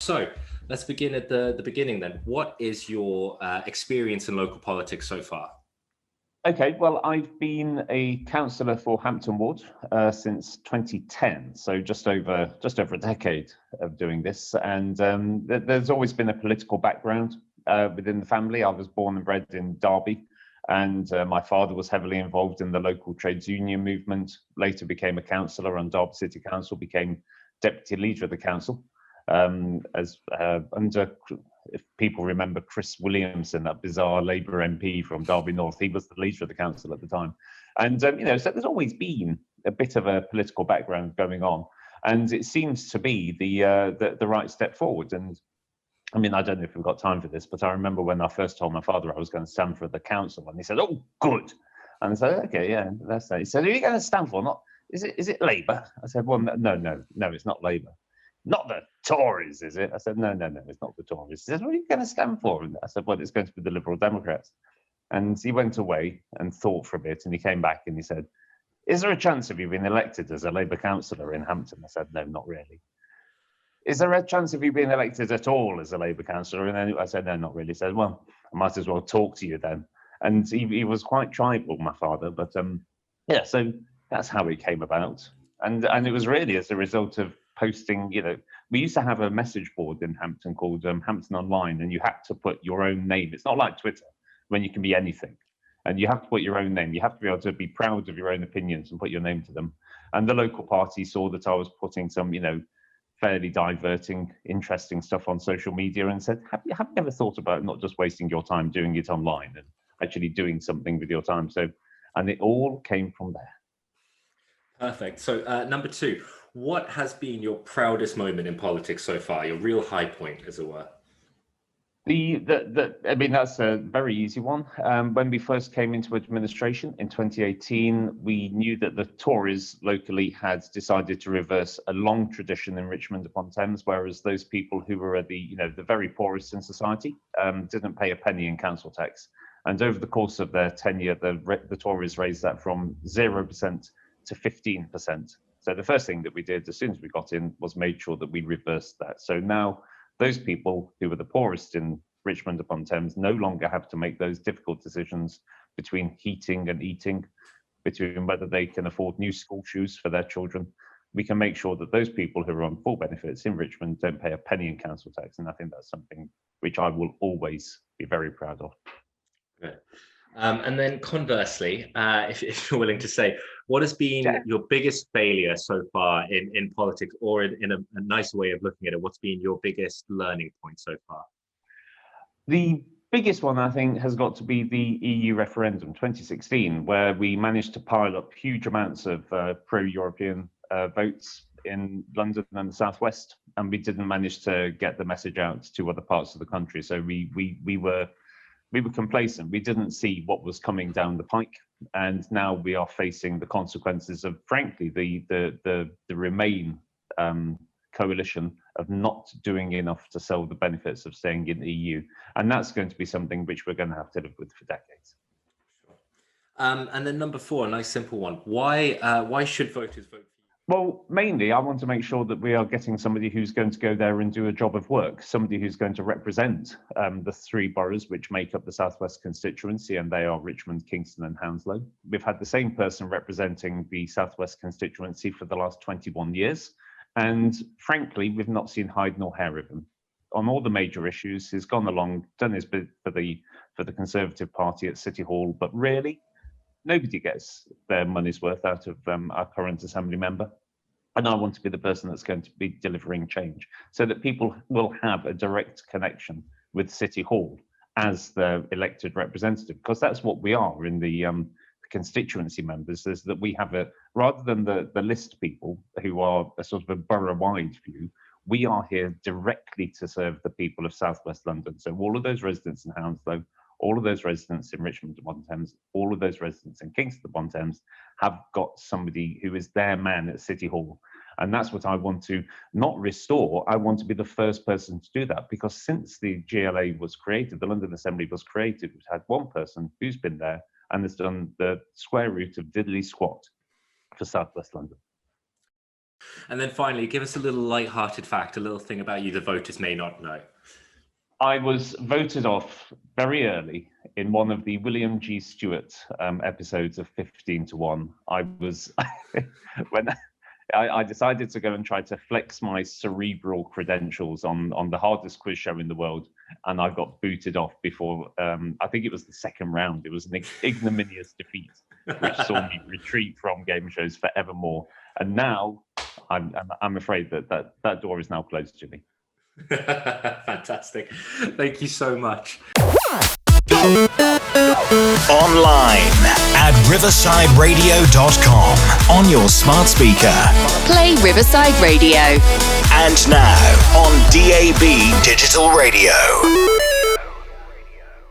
So let's begin at the beginning then. What is your experience in local politics so far? Okay, well, I've been a councillor for Hampton Ward since 2010, so just over a decade of doing this. And there's always been a political background within the family. I was born and bred in Derby, and my father was heavily involved in the local trades union movement. Later became a councillor on Derby City Council, became deputy leader of the council. If people remember Chris Williamson, that bizarre Labour MP from Derby North, he was the leader of the council at the time. And, so there's always been a bit of a political background going on. And it seems to be the right step forward. And I mean, I don't know if we've got time for this, but I remember when I first told my father I was going to stand for the council, and he said, "Oh, good." And I said, "Okay, yeah, that's that." He said, "Who are you going to stand for? Not is it Labour?" I said, "Well, no, it's not Labour." "Not the Tories, is it?" I said, no, it's not the Tories. He said, "What are you going to stand for?" And I said, "Well, it's going to be the Liberal Democrats." And he went away and thought for a bit, and he came back and he said, "Is there a chance of you being elected as a Labour councillor in Hampton?" I said, "No, not really." "Is there a chance of you being elected at all as a Labour councillor?" And then I said, "No, not really." He said, "Well, I might as well talk to you then." And he was quite tribal, my father, but yeah, so that's how it came about. And it was really as a result of posting, we used to have a message board in Hampton called Hampton Online, and you had to put your own name. It's not like Twitter, when you can be anything. And you have to put your own name. You have to be able to be proud of your own opinions and put your name to them. And the local party saw that I was putting some, fairly diverting, interesting stuff on social media and said, have you ever thought about not just wasting your time doing it online and actually doing something with your time? And it all came from there. Perfect. So number two, what has been your proudest moment in politics so far, your real high point, as it were? I mean, that's a very easy one. When we first came into administration in 2018, we knew that the Tories locally had decided to reverse a long tradition in Richmond upon Thames, whereas those people who were at the very poorest in society didn't pay a penny in council tax. And over the course of their tenure, the Tories raised that from 0% to 15%. So the first thing that we did as soon as we got in was made sure that we reversed that. So now those people who were the poorest in Richmond upon Thames no longer have to make those difficult decisions between heating and eating, between whether they can afford new school shoes for their children. We can make sure that those people who are on full benefits in Richmond don't pay a penny in council tax. And I think that's something which I will always be very proud of. Good. And then conversely, if you're willing to say, what has been your biggest failure so far in politics, or in a nice way of looking at it, what's been your biggest learning point so far? The biggest one, I think, has got to be the EU referendum 2016, where we managed to pile up huge amounts of pro-European votes in London and the Southwest, and we didn't manage to get the message out to other parts of the country. So we were complacent. We didn't see what was coming down the pike, and now we are facing the consequences of, frankly, the Remain coalition of not doing enough to sell the benefits of staying in the EU, and that's going to be something which we're going to have to live with for decades. And then number four, a nice simple one. Why should voters vote for you? Well, mainly, I want to make sure that we are getting somebody who's going to go there and do a job of work, somebody who's going to represent the three boroughs which make up the Southwest constituency, and they are Richmond, Kingston and Hounslow. We've had the same person representing the Southwest constituency for the last 21 years, and frankly, we've not seen hide nor hair of him. On all the major issues, he's gone along, done his bit for the Conservative Party at City Hall, but really, nobody gets their money's worth out of our current Assembly member. And I want to be the person that's going to be delivering change so that people will have a direct connection with City Hall as their elected representative, because that's what we are in the constituency members, is that we have rather than the list people who are a sort of a borough-wide view, we are here directly to serve the people of Southwest London. So all of those residents in Hounslow, all of those residents in Richmond upon Thames, all of those residents in Kingston upon Thames have got somebody who is their man at City Hall. And that's what I want to not restore. I want to be the first person to do that, because since the GLA was created, the London Assembly was created, we've had one person who's been there and has done the square root of diddly squat for Southwest London. And then finally, give us a little light-hearted fact, a little thing about you the voters may not know. I was voted off very early in one of the William G. Stewart episodes of 15 to 1. I was when I decided to go and try to flex my cerebral credentials on the hardest quiz show in the world, and I got booted off before I think it was the second round. It was an ignominious defeat, which saw me retreat from game shows forevermore. And now I'm afraid that door is now closed to me. Fantastic. Thank you so much. Online at riversideradio.com on your smart speaker. Play Riverside Radio. And now on DAB Digital Radio.